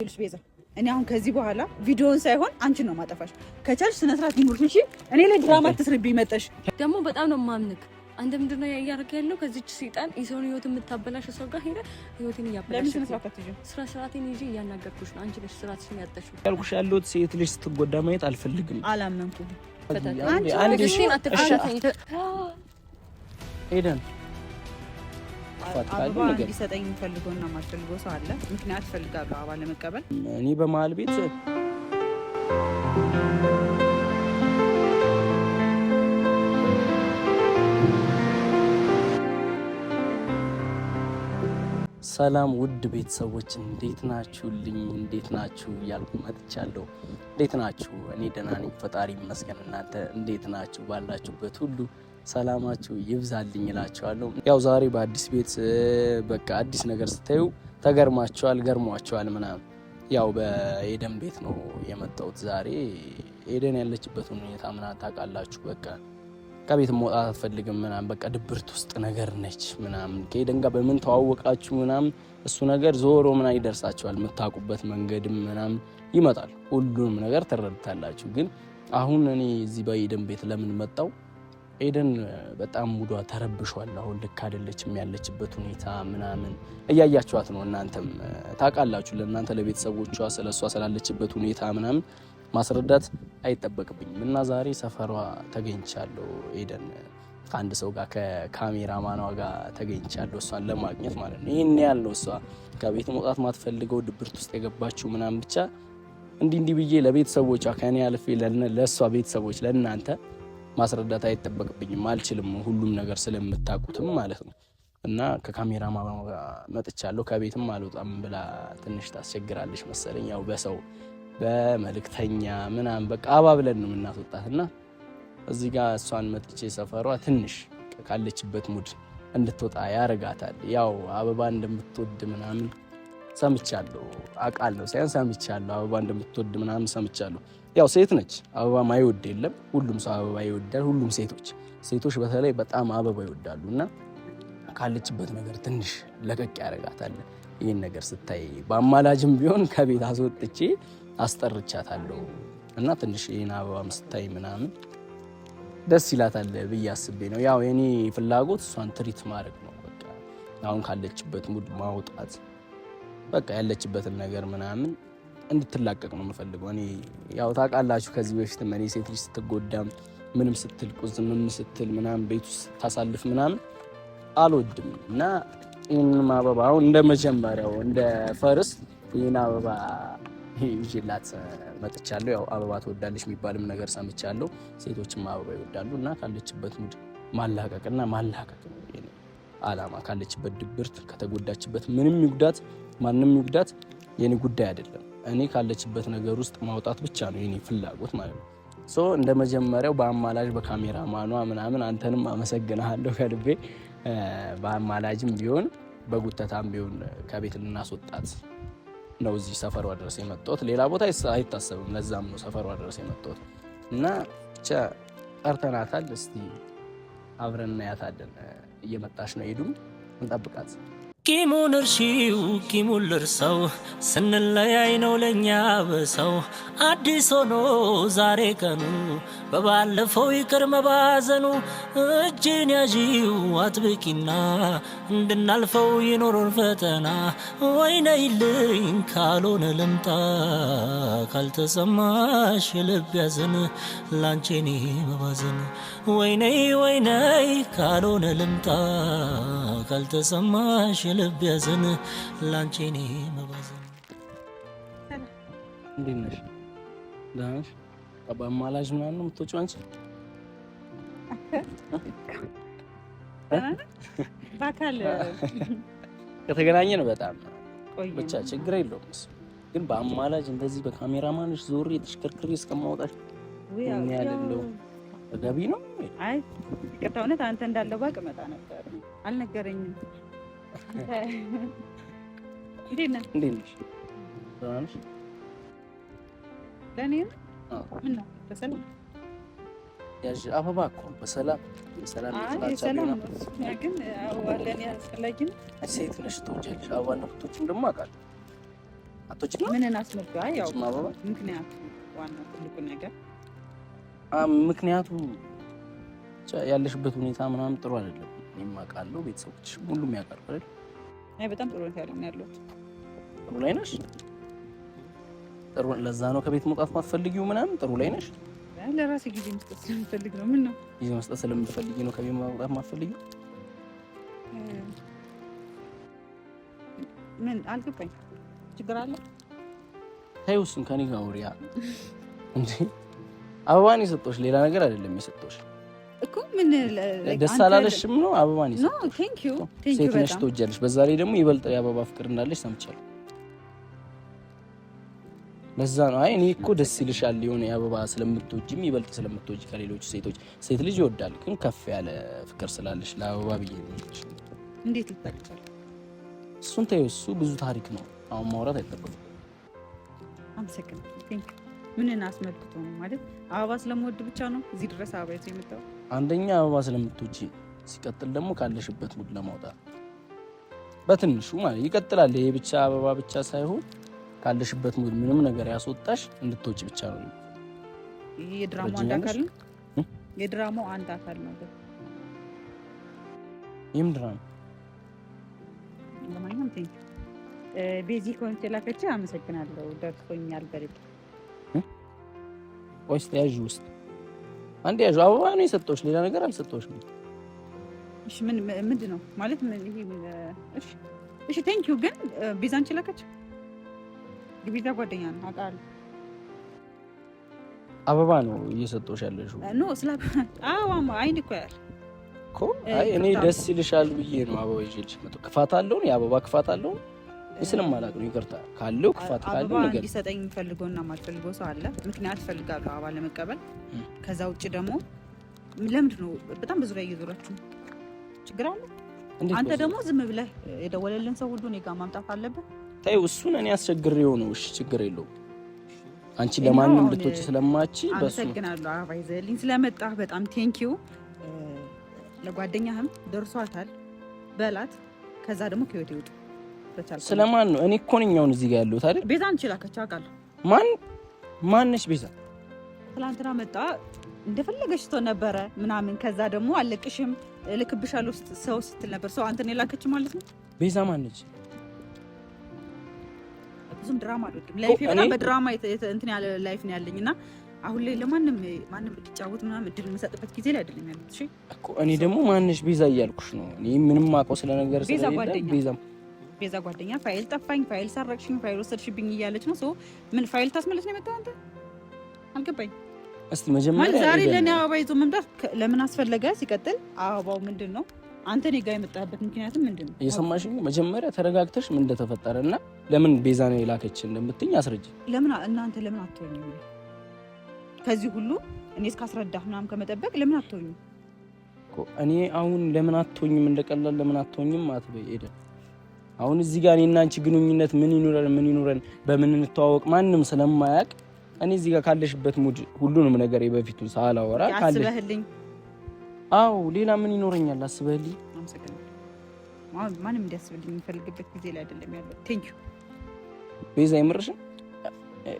ይኸውልሽ ቤዛ እኔ አሁን ከዚህ በኋላ ቪዲዮውን ሳይሆን አንቺን ነው ማጠፋሽ። ከቻልሽ ስነ ስርዓት ይኑርሽ እሺ። እኔ ላይ ድራማ አትስሪብኝ መጣሽ። ደግሞ በጣም ነው ማምንክ። አንተ ምንድነው ያያርክ ያለው ከዚህች ሰይጣን የሰውን ህይወት የምታበላሽ ሰው ጋር ሄደ ህይወቴን ያበላሽ። ለምን ስነ ስርዓት አትይዥ? ስርዓቴን ይዤ እያናገርኩሽ ነው። አንቺ ነሽ ስርዓትሽን ያጣሽው። ያልኩሽ ያለሁት ሴት ልጅ ስትጎዳ ማየት አልፈልግም። አላመንኩም። አንቺ ግን አትፈሻተኝ ሄደን አበባ እንዲሰጠኝ ፈልጎና ማልፈልጎ ሰው አለ። ምክንያት ፈልጋለሁ አበባ ለመቀበል። እኔ በመሀል ቤት ሰላም ውድ ቤተሰቦች እንዴት ናችሁልኝ? እንዴት ናችሁ እያልኩ መጥቻለሁ። እንዴት ናችሁ? እኔ ደህና ነኝ፣ ፈጣሪ ይመስገን። እናንተ እንዴት ናችሁ? ባላችሁበት ሁሉ ሰላማችሁ ይብዛልኝ እላችኋለሁ። ያው ዛሬ በአዲስ ቤት በቃ አዲስ ነገር ስታዩ ተገርማችኋል፣ ገርሟችኋል ምናምን። ያው በኤደን ቤት ነው የመጣሁት ዛሬ። ኤደን ያለችበትን ሁኔታ ምናምን ታውቃላችሁ። በቃ ከቤት መውጣት አትፈልግም ምናምን፣ በቃ ድብርት ውስጥ ነገር ነች ምናምን። ከኤደን ጋር በምን ተዋወቃችሁ ምናምን እሱ ነገር ዞሮ ምናምን ይደርሳችኋል። የምታውቁበት መንገድም ምናምን ይመጣል። ሁሉንም ነገር ትረድታላችሁ። ግን አሁን እኔ እዚህ በኤደን ቤት ለምን መጣው? ኤደን በጣም ሙዷ ተረብሿል። አሁን ልክ አይደለችም ያለችበት ሁኔታ ምናምን እያያችኋት ነው። እናንተም ታውቃላችሁ። ለእናንተ ለቤተሰቦቿ ስለሷ ስላለችበት ሁኔታ ምናምን ማስረዳት አይጠበቅብኝም እና ዛሬ ሰፈሯ ተገኝቻለሁ። ኤደን ከአንድ ሰው ጋር ከካሜራማኗ ጋር ተገኝቻለሁ፣ እሷን ለማግኘት ማለት ነው። ይህን ያህል ነው እሷ ከቤት መውጣት ማትፈልገው፣ ድብርት ውስጥ የገባችው ምናምን። ብቻ እንዲህ ብዬ ለቤተሰቦቿ ከኔ አልፌ ለእሷ ቤተሰቦች ለእናንተ ማስረዳት አይጠበቅብኝም፣ አልችልም፣ ሁሉም ነገር ስለምታውቁትም ማለት ነው። እና ከካሜራማኗ ጋር መጥቻለሁ። ከቤትም አልወጣም ብላ ትንሽ ታስቸግራለች መሰለኝ። ያው በሰው በመልእክተኛ ምናምን በቃ አባብለን ነው የምናስወጣት። እና እዚህ ጋር እሷን መጥቼ ሰፈሯ ትንሽ ካለችበት ሙድ እንድትወጣ ያረጋታል። ያው አበባ እንደምትወድ ምናምን ሰምቻለሁ፣ አውቃለሁ ሳይሆን ሰምቻለሁ። አበባ እንደምትወድ ምናምን ሰምቻለሁ። ያው ሴት ነች፣ አበባ ማይወድ የለም። ሁሉም ሰው አበባ ይወዳል። ሁሉም ሴቶች በተለይ በጣም አበባ ይወዳሉ። እና ካለችበት ነገር ትንሽ ለቀቅ ያረጋታል። ይህን ነገር ስታይ በአማላጅም ቢሆን ከቤት አስወጥቼ አስጠርቻታለሁ። እና ትንሽ ይህን አበባም ስታይ ምናምን ደስ ይላታል ብዬ አስቤ ነው። ያው የኔ ፍላጎት እሷን ትሪት ማድረግ ነው። በቃ አሁን ካለችበት ሙድ ማውጣት፣ በቃ ያለችበትን ነገር ምናምን እንድትላቀቅ ነው የምፈልገው። እኔ ያው ታውቃላችሁ ከዚህ በፊት እኔ ሴት ልጅ ስትጎዳም ምንም ስትል ቁዝምም ስትል ምናምን ቤት ውስጥ ታሳልፍ ምናምን አልወድም። እና ይህንም አበባ አሁን እንደ መጀመሪያው እንደ ፈርስ ይህን አበባ ይዤላት መጥቻለሁ። ያው አበባ ትወዳለች የሚባልም ነገር ሰምቻለሁ። ሴቶችም አበባ ይወዳሉ። እና ካለችበት ሙድ ማላቀቅና ማላቀቅ ነው የኔ አላማ። ካለችበት ድብርት ከተጎዳችበት ምንም ይጉዳት ማንም ይጉዳት የኔ ጉዳይ አይደለም። እኔ ካለችበት ነገር ውስጥ ማውጣት ብቻ ነው የኔ ፍላጎት ማለት ነው። እንደ መጀመሪያው በአማላጅ በካሜራማኗ ምናምን አንተንም አመሰግናለሁ ከልቤ። በአማላጅም ቢሆን በጉተታም ቢሆን ከቤት ልናስወጣት ነው እዚህ ሰፈሯ ድረስ የመጣሁት። ሌላ ቦታ አይታሰብም። ለዛም ነው ሰፈሯ ድረስ የመጣሁት። እና ብቻ ጠርተናታል። እስቲ አብረን እናያታለን። እየመጣች ነው። ሄዱም እንጠብቃት። ቂሙን እርሺው ቂሙን ልርሰው ስንለያይ ነው ለኛ በሰው አዲስ ሆኖ ዛሬ ቀኑ በባለፈው ይቅር መባዘኑ እጅን ያዢው አጥብቂና እንድናልፈው ይኖሩን ፈተና ወይነይልኝ ካልሆነ ልምጣ ካልተሰማሽ ልብ ያዘን ላንቺኔ መባዘን ወይነይ ካልሆነ ልምጣ ካልተሰማሽ ልብ ያዘን ላንቺኔ መባዘን። እንዴት ነሽ? ደህና ነሽ? በአማላጅ ምናምን ነው የምትወጪው አንቺ? በአካል ከተገናኘን በጣም ብቻ ችግር የለውም። ግን በአማላጅ እንደዚህ በካሜራማንሽ ዞሬ ተሽከርክሬ እስከማውጣሽ ምን ያለው ገቢ ነው? አይ ይቅርታ፣ እውነት አንተ እንዳለው ባቅ መጣ ነበር። አልነገረኝም። እንዴት ነሽ? ደህና ነሽ? ለኔ ምን ነው በሰላም ያዥ አበባ እኮ በሰላም ሰላም ግን አበባ ለኔ አስፈላጊ ነው። ሴት ነሽ ትወጃለሽ። አበባ ነው ትወጪም ደግሞ አውቃለሁ። አትወጪም ነው? ምንን አስመልክቶ? አይ ያው ምክንያቱ ዋናው ትልቁ ነገር ምክንያቱ ያለሽበት ሁኔታ ምናምን ጥሩ አይደለም። እኔም አውቃለሁ፣ ቤተሰቦችሽ ሁሉም ያውቃሉ አይደል? አይ በጣም ጥሩ ነው ያለሁት። ጥሩ ላይ ነሽ? ጥሩ ለዛ ነው ከቤት መውጣት ማትፈልጊው ምናምን? ጥሩ ላይ ነሽ? ለራሴ ጊዜ መስጠት ስለምፈልግ ነው። ምን ነው ጊዜ መስጠት ስለምፈልጊ ነው ከቤት መውጣት ማትፈልጊው? ምን አልገባኝ። ችግር አለ? ተይው እሱን ከኔ ጋር ወሪያ እንዴ። አበባን የሰጠሁሽ ሌላ ነገር አይደለም የሰጠሁሽ እኮ። ምን ደስ አላለሽም ነው? አበባን የሰጠሁሽ። ኖ ቴንክ ዩ ሴት ነሽ ትወጃለሽ። በዛ ላይ ደግሞ ይበልጥ የአበባ ፍቅር እንዳለሽ ሰምቻለሁ። ለዛ ነው። አይ እኔ እኮ ደስ ይልሻል የሆነ የአበባ ስለምትወጂም ይበልጥ ስለምትወጂ ከሌሎች ሴቶች። ሴት ልጅ ይወዳል፣ ግን ከፍ ያለ ፍቅር ስላለሽ ለአበባ ብዬ ነው። እንዴት ልታውቂው? እሱን ተይው፣ እሱ ብዙ ታሪክ ነው። አሁን ማውራት አይጠበቅም። አመሰግናለሁ። ቴንክ ዩ። ምንን አስመልክቶ ነው ማለት? አበባ ስለምወድ ብቻ ነው እዚህ ድረስ አበባ ይዞ የመጣው? አንደኛ አበባ ስለምትወጂ፣ ሲቀጥል ደግሞ ካለሽበት ሙድ ለማውጣት በትንሹ ማለት ይቀጥላል። ይሄ ብቻ አበባ ብቻ ሳይሆን ካለሽበት ሙድ ምንም ነገር ያስወጣሽ እንድትወጪ ብቻ ነው። ይሄ የድራማው አንድ አካል ነው። የድራማው አንድ አካል ነው። ይሄም ድራማ ለማንኛውም ቴንክ ዩ። ቤዚክ ኮንቴ ላከች። አመሰግናለሁ። ደርሶኛል። በልጥ ወይስ ያዥ ውስጥ አንዴ ያዥ አበባ ነው የሰጠሁሽ፣ ሌላ ነገር አልሰጠሁሽም። እሺ ምንድን ነው ማለት ምን ይሄ? እሺ ቴንክ ዩ። ግን ቤዛን ላከች። የቤዛ ጓደኛ ነው አውቃለሁ። አበባ ነው እየሰጠሁሽ ያለሽው? ኖ ስለ አበባ አይን እኮ ያል እኮ። አይ እኔ ደስ ይልሻል ብዬ ነው አበባ ይዤልሽ መጣሁ። ክፋት አለው? የአበባ ክፋት አለው? ስለማላውቅ ነው። ይቅርታ ካለው ክፋት ካለው ነገር እንዲሰጠኝ የምፈልገውና የማልፈልገው ሰው አለ። ምክንያት እፈልጋለሁ አበባ ለመቀበል። ከዛ ውጭ ደግሞ ለምንድን ነው በጣም ብዙ ላይ እየዞራችሁ? ችግር አለ? አንተ ደግሞ ዝም ብለህ የደወለልን ሰው ሁሉ እኔ ጋር ማምጣት አለብህ? ተይው፣ እሱን እኔ አስቸግሬው ነው። እሺ ችግር የለውም። አንቺ ለማንም ልትወጪ ስለማቺ በሱ አመሰግናለሁ። አበባ ይዘህልኝ ስለመጣህ በጣም ቴንኪው። ለጓደኛህም ደርሷታል በላት። ከዛ ደግሞ ከህይወት ይውጡ። ስለማን ነው? እኔ እኮ ነኝ አሁን እዚህ ጋር ያለሁት አይደል? ቤዛ እንችላከች አውቃለሁ። ማነሽ ቤዛ? ትላንትና መጣ እንደፈለገች ስትሆን ነበረ ምናምን። ከዛ ደግሞ አለቅሽም እልክብሻለሁ ሰው ስትል ነበር። ሰው አንተን የላከች ማለት ነው። ቤዛ ማነች? ብዙም ድራማ አይደለም ላይፍ በጣም በድራማ እንትን ያለ ላይፍ ነው ያለኝና አሁን ላይ ለማንም እንዲጫወት ምናምን እድል የምሰጥበት ጊዜ ላይ አይደለም ያለሁት። እሺ እኮ እኔ ደግሞ ማነሽ ቤዛ እያልኩሽ ነው። እኔ ምንም አውቀው ስለነገር ስለሌለ ቤዛ ጓደኛ ፋይል ጠፋኝ፣ ፋይል ሰረቅሽኝ፣ ፋይል ወሰድሽብኝ እያለች ነው። ሰው ምን ፋይል ታስመለስ ነው የመጣው? አንተ አልገባኝ። እስቲ መጀመሪያ ዛሬ ለኔ አበባ ይዞ መምጣት ለምን አስፈለገ? ሲቀጥል አበባው ምንድን ነው? አንተ እኔ ጋር የመጣህበት ምክንያትም ምንድን ነው? እየሰማሽኝ? መጀመሪያ ተረጋግተሽ ምን እንደተፈጠረና ለምን ቤዛ ነው የላከች እንደምትኝ አስረጅ። ለምን እናንተ ለምን አትሆኝም? ከዚህ ሁሉ እኔ እስካስረዳህ ምናምን ከመጠበቅ ለምን አትሆኝም? እኔ አሁን ለምን አትሆኝም እንደቀላል ለምን አትሆኝም አትበይ ሄደ። አሁን እዚህ ጋር እኔና አንቺ ግንኙነት ምን ይኑረን በምን እንተዋወቅ ማንም ስለማያውቅ እኔ እዚህ ጋር ካለሽበት ሙድ ሁሉንም ነገር የበፊቱን ሳላወራ አስበህልኝ። አዎ ሌላ ምን ይኖረኛል? አስበህልኝ። አመሰግናለሁ። ማንም እንዲያስብልኝ የሚፈልግበት ጊዜ ላይ አይደለም ያለው። ቴንክ ዩ ቤዛ። የምርሽን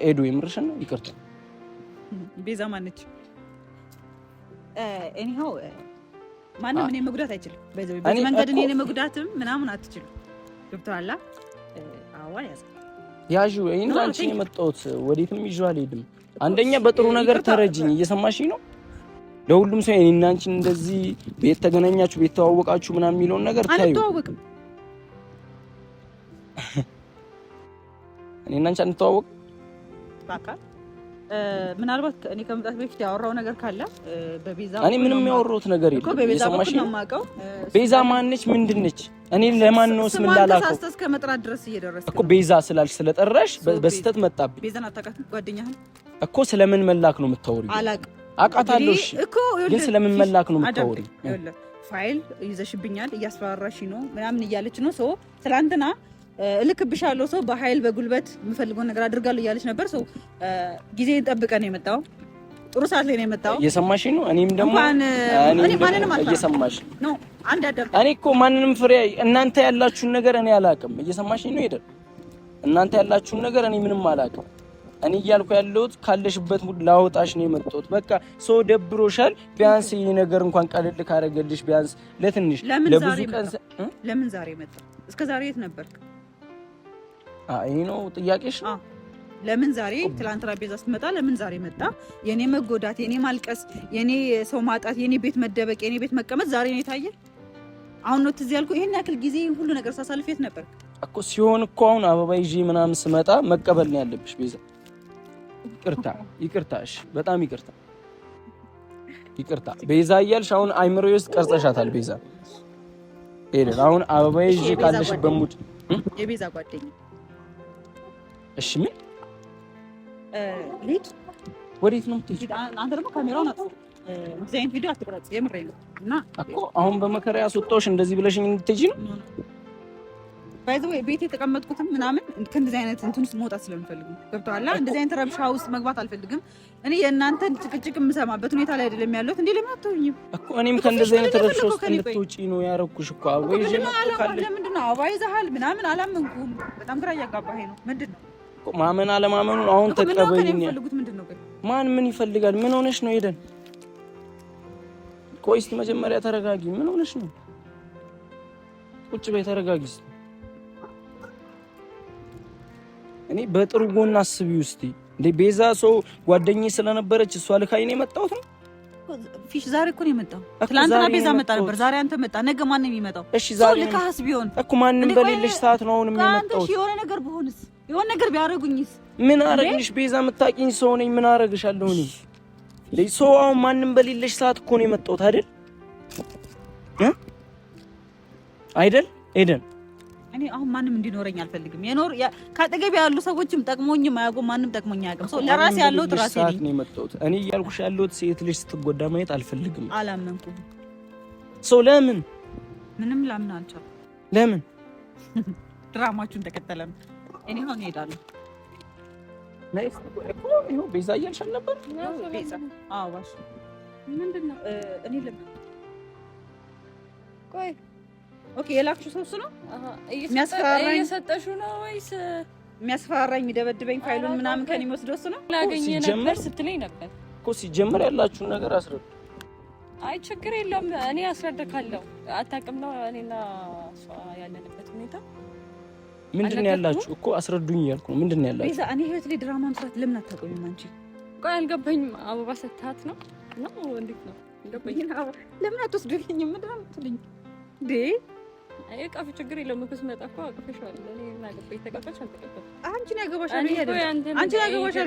ኤዱ? የምርሽን ነው? ይቅርታ ቤዛ ማነች? ኤኒሃው ማንም እኔ መጉዳት አይችልም። በዚህ መንገድ እኔ መጉዳትም ምናምን አትችልም። ገብቶሃል? አዋ ያዡ ይሄን አንቺ የመጣሁት ወዴትም ይዤው አልሄድም። አንደኛ በጥሩ ነገር ተረጅኝ። እየሰማሽኝ ነው? ለሁሉም ሰው እኔና አንቺ እንደዚህ ቤት ተገናኛችሁ ቤት ተዋወቃችሁ ምናምን የሚለውን ነገር ታዩ። አንተዋወቅም? እኔና አንቺ አንተዋወቅ ባካ ምናልባት እኔ ከመምጣት በፊት ያወራው ነገር ካለ በቤዛ እኔ ምንም ያወራሁት ነገር የለም። እየሰማሽኝ ነው? የማውቀው ቤዛ ማነች? ምንድነች? እኔ ለማን ነው ስም ላላከው እስከ መጥራት ድረስ እየደረስክ እኮ ቤዛ ስላልሽ ስለጠራሽ በስተት መጣብኝ። ቤዛን አታውቃትም? ጓደኛህን እኮ ስለምን መላክ ነው የምታወሪው? አላውቅም። አውቃታለሁ እኮ ግን ስለምን መላክ ነው የምታወሪው? ፋይል ይዘሽብኛል እያስፈራራሽ ነው ምናምን እያለች ነው። ሰው ትላንትና እልክብሻለሁ ሰው በኃይል በጉልበት የምፈልገውን ነገር አድርጋለሁ እያለች ነበር። ሰው ጊዜን ጠብቀን የመጣው ጥሩ ሰዓት ላይ ነው የመጣው። እየሰማሽኝ ነው? እኔም ደግሞ እኔ ማንንም እየሰማሽ ነው። አንድ አደረኩ። እኔ እኮ ማንንም ፍሬ እናንተ ያላችሁን ነገር እኔ አላውቅም። እየሰማሽኝ ነው? ሄደ እናንተ ያላችሁን ነገር እኔ ምንም አላውቅም። እኔ እያልኩ ያለሁት ካለሽበት ሙድ ላወጣሽ ነው የመጣሁት። በቃ ሰው ደብሮሻል፣ ቢያንስ ይሄ ነገር እንኳን ቀለል ካረገልሽ ቢያንስ ለትንሽ ለብዙ ቀን ለምን ዛሬ መጣ? እስከ ዛሬ የት ነበርክ? ይሄ ነው ጥያቄሽ? ለምን ዛሬ ትላንትና ቤዛ ስትመጣ ለምን ዛሬ መጣ? የኔ መጎዳት፣ የኔ ማልቀስ፣ የኔ ሰው ማጣት፣ የኔ ቤት መደበቅ፣ የኔ ቤት መቀመጥ ዛሬ ነው የታየ? አሁን ነው ትዝ ያልኩ? ይሄን ያክል ጊዜ ሁሉ ነገር ሳሳልፍ የት ነበርክ እኮ? ሲሆን እኮ አሁን አበባ ይዤ ምናምን ስመጣ መቀበል ነው ያለብሽ ቤዛ። ይቅርታ፣ እሺ፣ በጣም ይቅርታ ቤዛ እያልሽ አሁን አይምሮዬ ውስጥ ቀርጸሻታል ቤዛ። ኤደን አሁን አበባ ይዤ ካለሽበት ሙድ የቤዛ ጓደኛ እሺ፣ ምን ልጅ ወዴት ነው የምትሄጂው? አንተ ደግሞ ካሜራውን አጥፋ፣ ዲዛይን ቪዲዮ አትቀረጽ። የምሬን ነው። እና እኮ አሁን በመከራ ያስወጣሁሽ እንደዚህ ብለሽኝ እንድትሄጂ ነው። ባይዘው ቤት የተቀመጥኩትም ምናምን ከእንደዚህ አይነት እንትን ውስጥ መውጣት ስለምፈልግ ነው። ገብቶሃል? እንደዚህ አይነት ረብሻ ውስጥ መግባት አልፈልግም። እኔ የእናንተን ጭቅጭቅ የምሰማበት ሁኔታ ላይ አይደለም ያለሁት። እንዴ ለምን አትሆኝም እኮ? እኔም ከእንደዚህ አይነት ረብሻ ውስጥ እንድትወጪ ነው ያረኩሽ እኮ። አበባ ይዤ ለምንድን ነው አበባ ይዘሃል ምናምን? አላመንኩም። በጣም ግራ እያጋባኸኝ ነው። ምንድን ነው ማመን አለማመኑ? አሁን ተቀበይኝ። ማን ምን ይፈልጋል? ምን ሆነሽ ነው ኤደን? ቆይ እስኪ መጀመሪያ ተረጋጊ። ምን ሆነሽ ነው? ቁጭ በይ ተረጋጊ። እኔ በጥሩ ጎን አስቢው እስቲ። እንዴ ቤዛ ሰው ጓደኛዬ ስለነበረች እሷ ልካይ ነው የመጣሁት ነው ፊሽ። ዛሬ እኮ ነው የመጣው። ትላንትና ቤዛ መጣ ነበር፣ ዛሬ አንተ መጣ። ነገ ማን ነው የሚመጣው? እሺ ዛሬ ልካስ ቢሆን እኮ ማንንም በሌለሽ ሰዓት ነው አሁን የሚመጣው። እሺ የሆነ ነገር ብሆንስ? የሆነ ነገር ቢያረጉኝስ? ምን አረግሽ ቤዛ? የምታውቂኝ ሰው ነኝ። ምን አረግሻለሁ እኔ? ሰው አሁን ማንንም በሌለሽ ሰዓት እኮ ነው የመጣሁት አይደል? አይደል ኤደን? እኔ አሁን ማንም እንዲኖረኝ አልፈልግም። ካጠገብ ያሉ ሰዎችም ጠቅሞኝም አያውቁም። ማንም ጠቅሞኝ አያውቅም። ሰው ለራሴ ያለው ራሴ ነኝ። እኔ እያልኩሽ ያለሁት ሴት ልጅ ስትጎዳ ማየት አልፈልግም። አላመንኩም። ሰው ለምን ምንም ላምን አልቻልኩም። ለምን ድራማችሁን ተከተለ ነው። እኔ አሁን እሄዳለሁ። ናይስ እኮ ይሄው ቤዛ እያልሽ ነበር። ቤዛ ባሽ ምንድን ነው? እኔ ለምን ቆይ ኦኬ፣ የላክሽው ሰው እሱ ነው የሚያስፈራራኝ? እየሰጠሽው ነው ወይስ የሚያስፈራራኝ የሚደበድበኝ ፋይሉን ምናምን ከኔ ወስዶ እሱ ነው? ላገኘ ነበር ስትለኝ ነበር እኮ። ሲጀመር ያላችሁን ነገር አስረዱ። አይ ችግር የለውም እኔ አስረዳካለሁ። አታውቅም ነው እኔና እሷ ያለንበት ሁኔታ ምንድን ነው ያላችሁ እኮ አስረዱኝ እያልኩ ነው። ምንድን ነው ያላችሁ? ቤዛ እኔ ህይወት ላይ ድራማ መስራት ለምን አታቆሚም አንቺ? ቆይ አልገባኝም። አበባ ሰታት ነው እንዴት ነው? ለምን አትወስዱልኝም? ምንድን ነው የምትሉኝ እንዴ? አይ ቀፍ ችግር የለውም እኮ ስመጣ እኮ አቅፈሻለሁ። እኔ ምን አገባኝ? ተቀበልሽ አልተቀበልሽ አንቺን ያገባሻል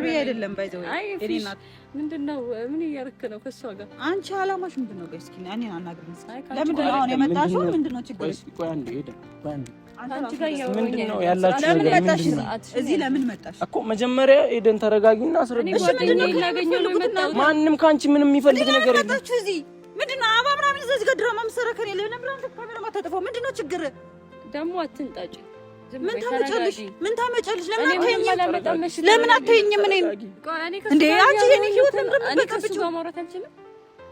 ብዬ አይደለም ባይዘው እኔናት ምንድነው? ምን እያደረክ ነው ከሷ ጋር? አንቺ አላማሽ ምንድነው? ቆይ እስኪ እኔን አናግሪኝ። ለምንድን ነው አሁን የመጣሽው? ምንድነው ችግር? ቆይ አንዴ ሄደ ባንዴ አንቺ ጋር ምንድነው ያላችሁ ነገር? ምንድነው እዚህ ለምን መጣሽ እኮ? መጀመሪያ ኤደን ተረጋጊና አስረዱኝ። ማንም ካንቺ ምንም የሚፈልግ ነገር የለም። እዚህ ምንድነው አባ ምናምን እዚህ ጋር ድራማ መሰራ ከኔ ለምን ብራንት ካሜራ ማታጠፋው? ምንድነው ችግር? ደግሞ አትንጣጭ። ምን ታመጫለሽ? ለምን አትይኝም? እኔን እንዴ አንቺ የኔ ህይወት እንደምትበቃብሽ ማውራት አልችልም።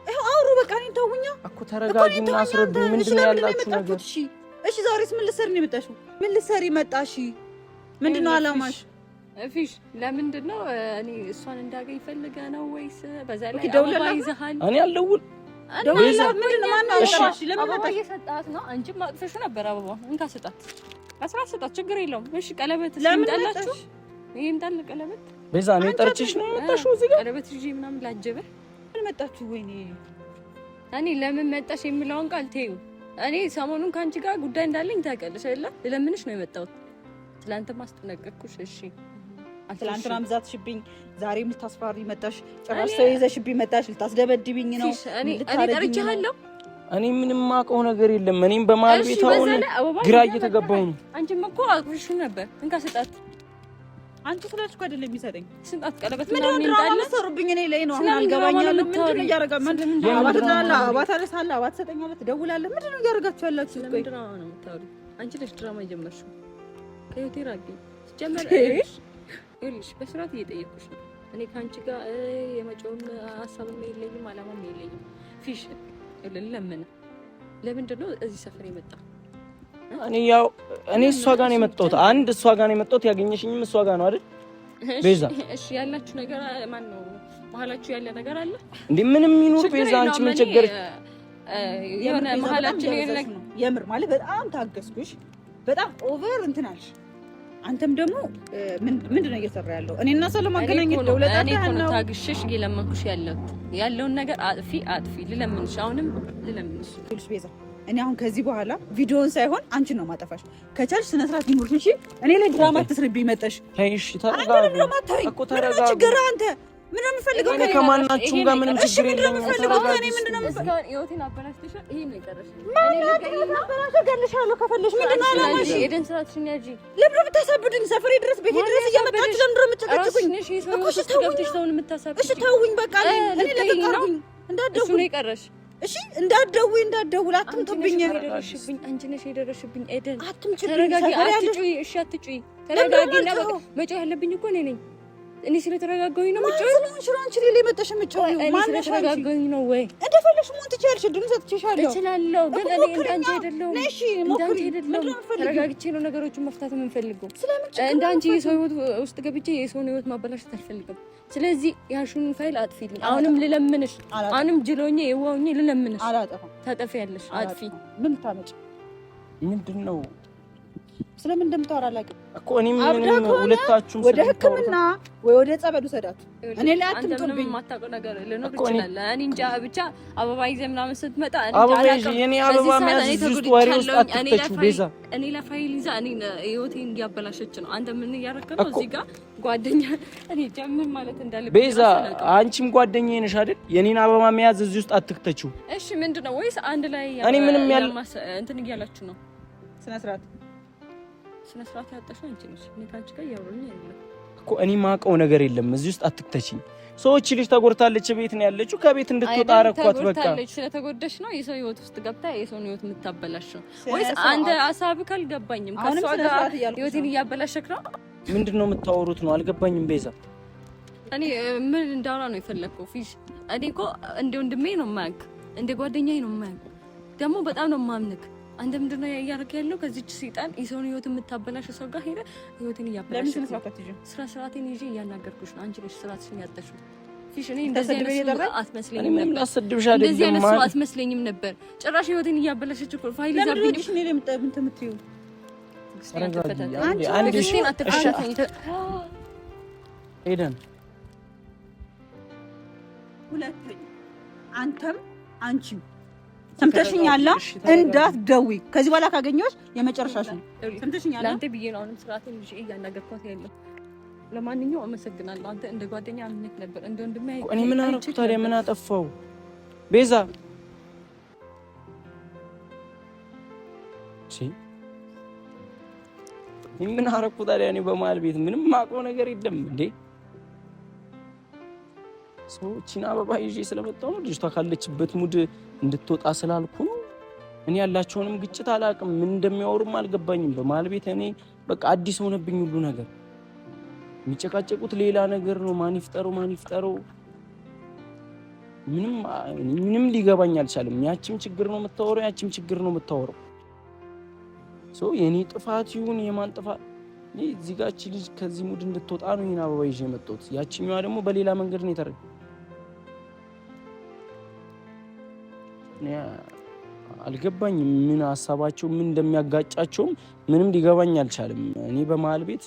ይሄው አውሩ በቃ። እኔን ተውኛ እኮ ተረጋጊና አስረዱኝ። ምንድነው ያላችሁ ነገር? እሺ ዛሬስ ምን ልትሰሪ ነው የመጣሽው? ምን ልትሰሪ መጣሽ? ምንድነው አላማሽ? ፊሽ ለምንድነው እኔ እሷን እንዳገኝ ፈልገ ነው ወይስ በዛ ላይ አበባ ይዘሃል? እኔ አልደውል እየሰጣት ነው። አንቺም ማጥፈሽ ነበር። አበባ እንካ ስጣት፣ አስራ ስጣት፣ ችግር የለውም። እሺ ቀለበት ይምጣላችሁ፣ ይምጣል ቀለበት። ቤዛ እኔ ጠርቼሽ ነው የመጣሽው እዚህ ጋር ቀለበት ይዤ ምናምን ላጀበህ ምን መጣችሁ? ወይኔ እኔ ለምን መጣሽ የሚለውን ቃል ተይው። እኔ ሰሞኑን ከአንቺ ጋር ጉዳይ እንዳለኝ ታውቂያለሽ አይደል? ለምንሽ ነው የመጣሁት? ትላንት ማስጠነቀቅኩሽ። እሺ ትላንትና ምዛትሽብኝ፣ ዛሬም ልታስፈራሪ መጣሽ። ጭራሽ ሰው ይዘሽብኝ መጣሽ። ልታስደበድብኝ ነው። እኔ ጠርቼሃለሁ። እኔ ምንም ማውቀው ነገር የለም። እኔም በማል ቤት አሁን ግራ እየተገባሁ ነው። አንቺም እኮ አቅፍሽ ነበር። እንካ ስጣት። አንቺ ስለሽ እኮ አይደለም የሚሰጠኝ። ስጣት ቀለበት ምንድነው ድራማ የምትሰሩብኝ? እኔ ላይ ነው አሁን አልገባኛል። ምንድነው እያደረጋችሁ? ምንድነው አባት አለሳለ አባት ትሰጠኛለህ፣ ትደውላለህ። ምንድነው እያደረጋችሁ ያላችሁ? ቆይ ድራማ ነው የምታወሪው አንቺ። ነሽ ድራማ የጀመርሽው። ከህይወቴ ራቂ ጀመር ይልሽ በስርዓት እየጠየቅኩሽ ነው። እኔ ካንቺ ጋር የመጮን ሀሳብም የለኝም አላማም የለኝም። ፊሽ ለምን ለምንድን ነው እዚህ ሰፈር የመጣ? እኔ እሷ ጋር ነው የመጣሁት። አንድ እሷ ጋር ነው የመጣሁት። ያገኘሽኝም እሷ ጋር ነው አይደል ቤዛ? እሺ ያላችሁ ነገር ማን ነው መሀላችሁ ያለ ነገር አለ እንዴ? ምንም ይኑር ቤዛ፣ አንቺ ምን ቸገረሽ? የሆነ መሀላችን የሆነ የምር ማለት በጣም ታገስኩሽ፣ በጣም ኦቨር እንትን አልሽ። አንተም ደግሞ ምንድነው እየሰራ ያለው? እኔና ሰው ለማገናኘት ነው ታግሽሽ እየለመንኩሽ ያለውን ነገር አጥፊ ልለምንሽ፣ አሁንም ልለምንሽ ቤዛ። እኔ አሁን ከዚህ በኋላ ቪዲዮን ሳይሆን አንቺን ነው ማጠፋሽ። ከቻልሽ ስነ ስርዓት ይኑርሽ እሺ። እኔ ላይ ድራማ ትስርብኝ መጣሽ። እሺ ተረጋጋ እኮ ተረጋጋ። ችግር አንተ ምን ነው የምፈልገው? እኔ ከማናችሁም ጋር ምንም ችግር የለም። ተረጋጋ። እኔ ምንድነው የምፈልገው? ህይወቴን አበላሽተሻል። ይሄ ነው የቀረሽ። እገልሻለሁ ከፈለሽ። ምንድነው አላማሽ? ኤደን ስራትሽን ያጂ ለምን ነው የምታሳብዱኝ? ሰፈሬ ድረስ ቤቴ ድረስ እያመጣችሁ ለምን ነው የምትጨቀጭቁኝ? እሺ ገብተሽ ሰውን የምታሳብዱኝ? እሺ ተውኝ በቃ። እኔ ለተቃርኩኝ እንዳትደውይ። እሱ ነው የቀረሽ። እሺ እንዳትደውይ አትምጡብኝ። አንቺ ነሽ የደረሽብኝ ኤደን። አትምጪብኝ። ተረጋጊ። አትጩይ። እሺ አትጩይ። ተረጋጊና በቃ መጮህ ያለብኝ እኮ እኔ ነኝ። እኔ ስለተረጋጋሁኝ ነው የምትጮይው? አንቺ ሌላ የመጣሽ የምትጮይው ማን ነሽ? ስለተረጋጋሁኝ ነው ወይ? እንደፈለግሽ መሆን ትችያለሽ። እድሉን ሰጥቼሻለሁ። እችላለሁ፣ ግን እኔ እንዳንቺ አይደለሁም። እንዳንቺ አይደለሁም። ተረጋግቼ ነው ነገሮችን መፍታት የምንፈልገው። እንዳንቺ የሰው ህይወት ውስጥ ገብቼ የሰውን ህይወት ማበላሸት አልፈልግም። ስለዚህ ያሹን ፋይል አጥፊልኝ። አሁንም ልለምንሽ፣ አሁንም ጅሎኜ የዋውኜ ልለምንሽ። አላጠፋም። ታጠፊያለሽ። አጥፊ። ምን ታመጭ? ምንድነው? ስለምን እንደምታወራ አላውቅም እኮ እኔ ምንም ሁለታችሁም ወደ ሕክምና ወይ ወደ ጸበሉ ሰዳት። እኔ ላይ አትምጡብኝ። የማታውቀው ነገር ልኖር ይችላል። እኔ እንጃ ብቻ አበባ ይዘህ ምናምን ስትመጣ አበባ ይዤ እኔ አበባ መያዝ እዚህ ውስጥ ወሬ ውስጥ አትተቹ ቤዛ። እኔ ለፋይል ይዛ እኔ ህይወቴን እያበላሸች ነው። አንተ ምን እያደረክ ነው እዚህ ጋር? ጓደኛ እኔ ጀምር ማለት እንዳለብኝ ቤዛ፣ አንቺም ጓደኛዬ ነሽ አይደል? የኔን አበባ መያዝ እዚህ ውስጥ አትክተቹ። እሺ ምንድነው? ወይስ አንድ ላይ እኔ ምንም እንትን እያላችሁ ነው? ስነ ስርዓት ያጣሽው አንቺ ነሽ። እኔ ካንቺ ጋር ያወሩኝ አይደለም እኮ። እኔ ማውቀው ነገር የለም እዚህ ውስጥ አትክተቺኝ። ሰዎች ልጅ ተጎድታለች፣ ቤት ነው ያለችው። ከቤት እንድትወጣ አረኳት። በቃ ተጎድታለች። ስለተጎደሽ ነው የሰው ህይወት ውስጥ ገብታ የሰውን ህይወት የምታበላሽው? ወይስ አንድ ሀሳብ ካልገባኝም ከሷ ጋር ህይወቴን እያበላሸክ ነው? ምንድነው የምታወሩት ነው? አልገባኝም ቤዛ። እኔ ምን እንዳወራ ነው የፈለግከው? ፊሽ እኔ እኮ እንደ ወንድሜ ነው የማያውቅ፣ እንደ ጓደኛዬ ነው የማያውቅ። ደግሞ በጣም ነው የማምንክ። አንተ ምንድነው ያያረክ ያለው? ከዚህች ሰይጣን የሰውን ህይወት የምታበላሽ ሰው ጋር ሄደ ህይወትን እያበላሽ ነው። ስርዓቴን ይዤ እያናገርኩሽ ነው። አንቺ ነሽ ስርዓትሽን ያጣሽው። ፊሽ እኔ እንደዚህ አይነት ሰው አትመስለኝም ነበር። እንደዚህ አይነት ሰው አትመስለኝም ነበር። ጭራሽ ህይወትን እያበላሸች እኮ ፋይል ይዛብኝ እሺ ነው ምን ተምትዩ? አንቺ እሺ አትፈታኝ ሄደን ሁለተኛ አንተም አንቺም ሰምተሽኛል? እንዳትደውይ ከዚህ በኋላ ካገኘሁሽ የመጨረሻሽ ነው። ሰምተሽኛል? አንተ ብዬ ነው አሁንም ስርዓቴን ይዤ እያናገርኳት ያለው። ለማንኛውም አመሰግናለሁ። አንተ እንደ ጓደኛ አምነክ ነበር፣ እንደ ወንድሜ እኔ ምን አደረኩ ታዲያ? ምን አጠፋው ቤዛ? ምን አደረኩ ታዲያ? እኔ በመሀል ቤት ምንም ማውቀው ነገር የለም እንዴ? ሰዎችን አበባ ይዤ ስለመጣሁ ነው። ልጅቷ ካለችበት ሙድ እንድትወጣ ስላልኩ ነው። እኔ ያላቸውንም ግጭት አላውቅም፣ ምን እንደሚያወሩም አልገባኝም። በመሀል ቤት እኔ በቃ አዲስ ሆነብኝ ሁሉ ነገር። የሚጨቃጨቁት ሌላ ነገር ነው። ማን ይፍጠረው ምንም ሊገባኝ አልቻለም። ያቺም ችግር ነው የምታወራው፣ ያቺም ችግር ነው የምታወራው። የኔ ጥፋት ይሁን የማን ጥፋት እዚህ ጋር እቺ ልጅ ከዚህ ሙድ እንድትወጣ ነው ይሄን አበባ ይዤ የመጣሁት። ያቺኛዋ ደግሞ በሌላ መንገድ ነው የተረዳ። አልገባኝም ምን ሀሳባቸው ምን እንደሚያጋጫቸውም ምንም ሊገባኝ አልቻለም። እኔ በመሀል ቤት